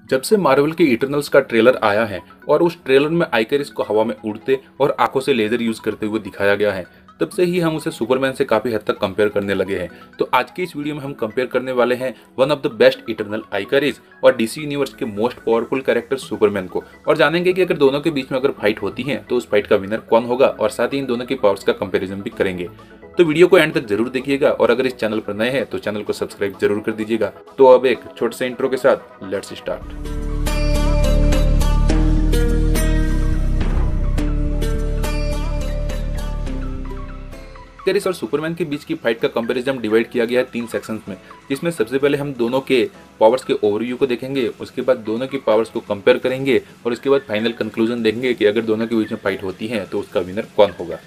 जब से मार्वल के इटरनल्स का ट्रेलर आया है और उस ट्रेलर में आइकरिस को हवा में उड़ते और आंखों से लेजर यूज करते हुए दिखाया गया है, तब से ही हम उसे सुपरमैन से काफी हद तक कंपेयर करने लगे हैं। तो आज की इस वीडियो में हम कंपेयर करने वाले हैं one of the best eternal Ikaris और डीसी यूनिवर्स के मोस्ट पावरफुल कैरेक्टर सुपरमैन को, और जानेंगे कि अगर दोनों के बीच में अगर फाइट होती है तो उस फाइट का विनर कौन होगा, और साथ ही इन दोनों की पावर्स का कंपेरिजन भी करेंगे। तो वीडियो को एंड तक जरूर देखिएगा, और अगर इस चैनल पर नए हैं तो चैनल को सब्सक्राइब जरूर कर दीजिएगा। तो अब एक छोटे से इंट्रो के साथ लेट्स स्टार्ट। आइकरिस और सुपरमैन के बीच की फाइट का कंपैरिजन डिवाइड किया गया है 3 सेक्शंस में, जिसमें सबसे पहले हम दोनों के पावर्स के ओवरव्यू को देखेंगे, उसके बाद दोनों की पावर्स को कंपेयर करेंगे, और उसके बाद फाइनल कंक्लूजन देखेंगे कि अगर दोनों के बीच में फाइट होती है तो उसका विनर कौन होगा।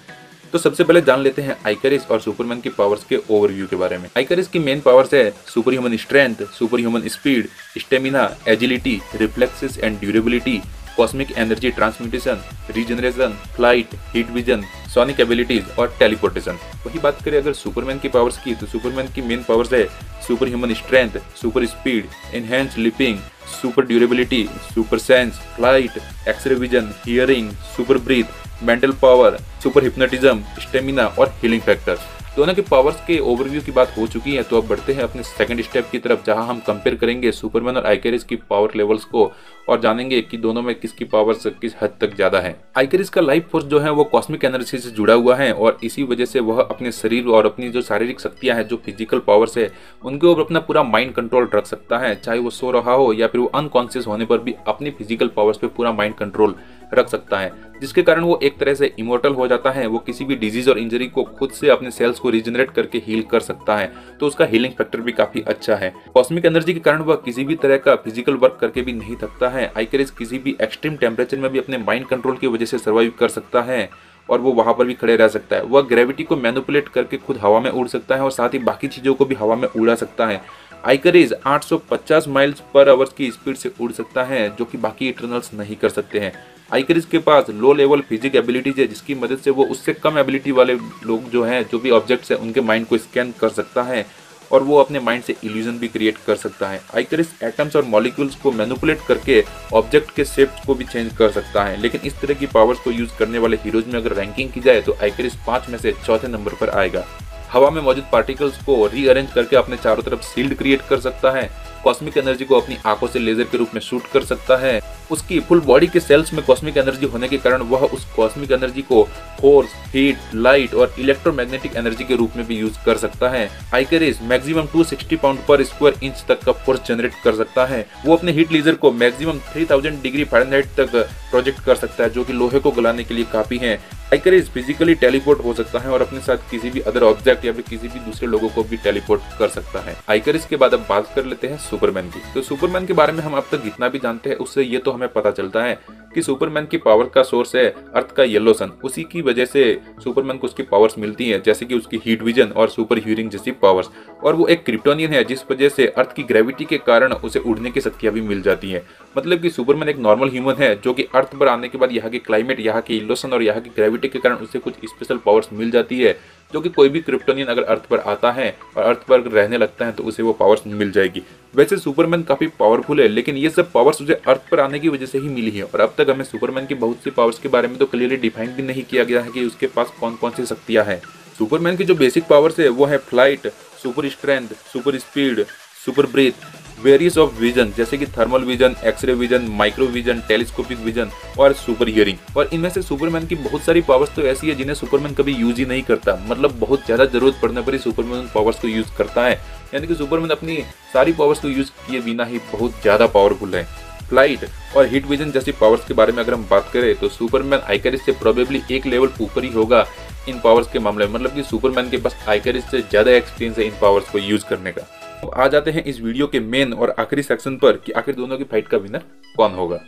तो सबसे पहले जान लेते हैं आइकरिस और सुपरमैन की पावर्स के ओवरव्यू के बारे में। आइकरिस की मेन पावर्स है super human strength, super human speed, stamina, agility, reflexes and durability, cosmic energy transmutation, regeneration, flight, heat vision, sonic abilities और टेलीपोर्टेशन। वही बात करें अगर सुपरमैन की पावर्स की, तो सुपरमैन की मेन पावर्स है super human strength, super speed, enhance leaping, super durability, super sense, flight, x-ray vision, hearing, super breath, mental power, super hypnotism, stamina और हीलिंग फैक्टर। दोनों के पावर्स के ओवरव्यू की बात हो चुकी है, तो अब बढ़ते हैं अपने सेकंड स्टेप की तरफ, जहां हम कंपेयर करेंगे सुपरमैन और आइकरिस की पावर लेवल्स को, और जानेंगे कि दोनों में किसकी पावर्स किस हद तक ज्यादा है। आइकरिस का लाइफ फोर्स जो है वो कॉस्मिक एनर्जी से जुड़ा हुआ है, और इसी वजह से वह अपने शरीर और अपनी जो शारीरिक शक्तियां हैं, जो फिजिकल पावर्स है, उनके ऊपर अपना पूरा माइंड कंट्रोल रख सकता है। चाहे वो सो रहा हो या फिर वो अनकॉन्शियस होने पर भी अपनी फिजिकल पावर्स पे पूरा माइंड कंट्रोल रख सकता है, जिसके कारण वो एक तरह से इमोर्टल हो जाता है। वो किसी भी डिजीज और इंजरी को खुद से अपने सेल्स को रीजनरेट करके हील कर सकता है, तो उसका हीलिंग फैक्टर भी काफी अच्छा है। कॉस्मिक एनर्जी के कारण वह किसी भी तरह का फिजिकल वर्क करके भी नहीं थकता है। आइकरिस किसी भी एक्सट्रीम टेम्परेचर में भी अपने माइंड कंट्रोल की वजह से सर्वाइव कर सकता है, और वो वहां पर भी खड़े रह सकता है। वह ग्रेविटी को मैनिपुलेट करके खुद हवा में उड़ सकता है, और साथ ही बाकी चीजों को भी हवा में उड़ा सकता है। आइकरिस 850 माइल्स पर आवर की स्पीड से उड़ सकता है, जो कि बाकी इटरनल्स नहीं कर सकते हैं। आइकरिस के पास लो लेवल फिजिक एबिलिटीज है, जिसकी मदद से वो उससे कम एबिलिटी वाले लोग जो हैं, जो भी ऑब्जेक्ट्स हैं, उनके माइंड को स्कैन कर सकता है, और वो अपने माइंड से इल्यूजन भी क्रिएट कर सकता है। आइकरिस एटम्स और मॉलिक्यूल्स को मैनिपुलेट करके ऑब्जेक्ट के शेप्स को भी चेंज कर सकता है। लेकिन इस तरह की पावर्स को यूज करने वाले हीरोज में अगर रैंकिंग की जाए तो आइकरिस 5 में से चौथे नंबर पर आएगा। हवा में मौजूद पार्टिकल्स को रीअरेंज करके अपने चारों तरफ शील्ड क्रिएट कर सकता है। कॉस्मिक एनर्जी को अपनी आंखों से लेजर के रूप में शूट कर सकता है। उसकी फुल बॉडी के सेल्स में कॉस्मिक एनर्जी होने के कारण वह उस कॉस्मिक एनर्जी को फोर्स, हीट, लाइट और इलेक्ट्रोमैग्नेटिक एनर्जी के रूप में भी यूज कर सकता है। आइकरिस मैक्सिमम 260 पाउंड पर स्क्वायर इंच तक का फोर्स जनरेट कर सकता है। वो अपने हीट लेजर को मैक्सिमम 3000 डिग्री फ़ारेनहाइट तक प्रोजेक्ट कर सकता है, जो कि लोहे को गलाने के लिए काफी है। आइकरिस फिजिकली टेलीपोर्ट हो सकता है, और अपने साथ किसी भी अदर ऑब्जेक्ट या फिर किसी भी दूसरे लोगों को भी टेलीपोर्ट कर सकता है। आइकरिस के बाद अब बात कर लेते हैं सुपरमैन की। तो सुपरमैन के बारे में हम अब तक जितना भी जानते हैं, उससे ये तो हमें पता चलता है कि सुपरमैन की पावर का सोर्स है अर्थ का येलो सन। उसी की वजह से सुपरमैन को उसकी पावर्स मिलती हैं, जैसे कि उसकी हीट विजन और सुपर हीयरिंग जैसी पावर्स। और वो एक क्रिप्टोनियन है, जिस वजह से अर्थ की ग्रेविटी के कारण उसे उड़ने की शक्तियां भी मिल जाती हैं। मतलब कि सुपरमैन एक नॉर्मल ह्यूमन है, जो कि अर्थ पर आने के बाद यहाँ के क्लाइमेट, यहाँ के येलो सन और यहाँ की ग्रेविटी के कारण उसे कुछ स्पेशल पावर्स मिल जाती है, जो कि कोई भी क्रिप्टोनियन अगर अर्थ पर आता है और अर्थ पर रहने लगता है तो उसे वो पावर्स मिल जाएगी। वैसे सुपरमैन काफी पावरफुल है, लेकिन ये सब पावर्स उसे अर्थ पर आने की वजह से ही मिली है। और अब तक हमें सुपरमैन की बहुत सी पावर्स के बारे में तो क्लियरली डिफाइन भी नहीं किया गया है कि उसके पास कौन कौन सी शक्तियां हैं। सुपरमैन की जो बेसिक पावर्स है वो है flight, super strength, super speed, super breath, various of vision जैसे कि thermal vision, x-ray vision, micro vision, telescopic vision और सुपर हियरिंग। और इनमें से सुपरमैन की बहुत सारी पावर्स तो ऐसी है जिन्हें सुपरमैन कभी यूज ही नहीं करता, मतलब बहुत ज्यादा जरूरत पड़ने पर ही सुपरमैन पावर्स को यूज करता है। यानी कि सुपरमैन अपनी सारी पावर्स को यूज किए बिना ही बहुत ज्यादा पावरफुल है। फ्लाइट और हीट विजन जैसी पावर्स के बारे में अगर हम बात करें तो सुपरमैन आइकरिस से प्रोबेबली एक लेवल ऊपर ही होगा इन पावर्स के मामले में। मतलब कि सुपरमैन के पास आइकरिस से ज्यादा एक्सपीरियंस है इन पावर्स को यूज करने का। तो आ जाते हैं इस वीडियो के मेन और आखिरी सेक्शन पर कि आखिर दोनों की फाइट का विनर कौन होगा।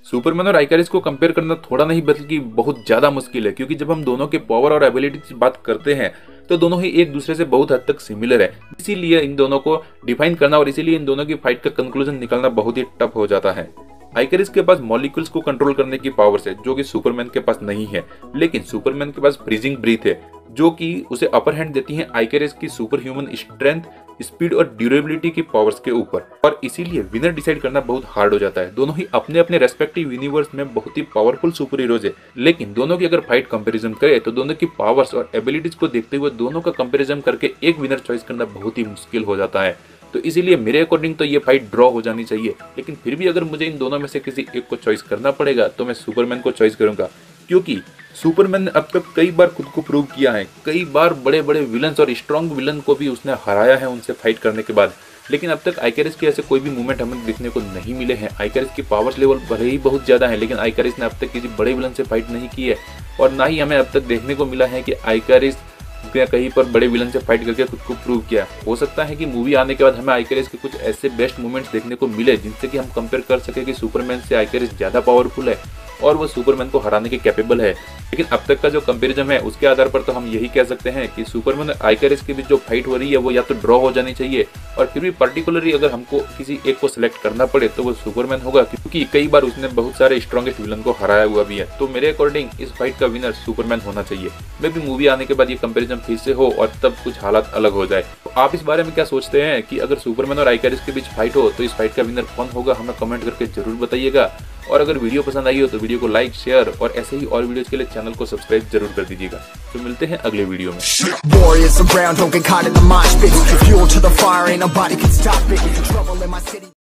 सुपरमैन और आइकरिस को कंपेयर करना थोड़ा नहीं बल्कि बहुत ज्यादा मुश्किल है, क्योंकि जब हम दोनों के पावर और एबिलिटी की बात करते हैं तो दोनों ही एक दूसरे से बहुत हद तक सिमिलर है। इसीलिए इन दोनों को डिफाइन करना और इसीलिए इन दोनों की फाइट का कंक्लूजन निकालना बहुत ही टफ हो जाता है। आइकरिस के पास मॉलिक्यूल्स को कंट्रोल करने की पावर्स है, जो कि सुपरमैन के पास नहीं है, लेकिन सुपरमैन के पास फ्रीजिंग ब्रीथ है, जो कि उसे अपर हैंड देती है आइकरिस की सुपर ह्यूमन स्ट्रेंथ स्पीड और ड्यूरेबिलिटी की पावर्स के ऊपर, और इसीलिए विनर डिसाइड करना बहुत हार्ड हो जाता है। दोनों ही अपने अपने रेस्पेक्टिव यूनिवर्स में बहुत ही पावरफुल सुपर हीरोज है, लेकिन दोनों की अगर फाइट कंपैरिजन करें तो दोनों की पावर्स और एबिलिटीज को देखते हुए दोनों का कंपैरिजन करके एक विनर चॉइस करना बहुत ही मुश्किल हो जाता है। तो इसीलिए मेरे अकॉर्डिंग तो ये फाइट ड्रॉ हो जानी चाहिए, लेकिन फिर भी अगर मुझे इन दोनों में से किसी एक को चॉइस करना पड़ेगा तो मैं सुपरमैन को चॉइस करूंगा, क्योंकि सुपरमैन ने अब तक कई बार खुद को प्रूव किया है, कई बार बड़े बड़े विलन्स और स्ट्रॉन्ग विलन को भी उसने हराया है उनसे फाइट करने के बाद। लेकिन अब तक आइकैरिस के ऐसे कोई भी मूवमेंट हमें देखने को नहीं मिले हैं। आइकैरिस की पावर्स लेवल भले ही बहुत ज़्यादा है, लेकिन आइकैरिस ने अब तक किसी बड़े विलन से फाइट नहीं की है, और ना ही हमें अब तक देखने को मिला है कि आइकैरिस कहीं पर बड़े विलन से फाइट करके खुद को प्रूव किया। हो सकता है कि मूवी आने के बाद हमें आइकैरिस के कुछ ऐसे बेस्ट मोमेंट्स देखने को मिले जिनसे कि हम कंपेयर कर सके कि सुपरमैन से आइकैरिस ज़्यादा पावरफुल है और वो सुपरमैन को हराने के कैपेबल है। लेकिन अब तक का जो कंपैरिजन है उसके आधार पर तो हम यही कह सकते हैं कि सुपरमैन और आइकैरिस के बीच जो फाइट हो रही है वो या तो ड्रॉ हो जानी चाहिए, और फिर भी पर्टिकुलरली अगर हमको किसी एक को सिलेक्ट करना पड़े तो वो सुपरमैन होगा, क्योंकि कई बार उसने बहुत सारे स्ट्रॉन्गेस्ट विलन को हराया हुआ भी है। तो मेरे अकॉर्डिंग इस फाइट का विनर सुपरमैन होना चाहिए। मे भी मूवी आने के बाद ये कंपेरिजन फिर से हो और तब कुछ हालात अलग हो जाए। तो आप इस बारे में क्या सोचते हैं कि अगर सुपरमैन और आइकैरिस के बीच फाइट हो तो इस फाइट का विनर कौन होगा? हमें कमेंट करके जरूर बताइएगा। और अगर वीडियो पसंद आई हो तो वीडियो को लाइक, शेयर और ऐसे ही और वीडियोस के लिए चैनल को सब्सक्राइब जरूर कर दीजिएगा। तो मिलते हैं अगले वीडियो में।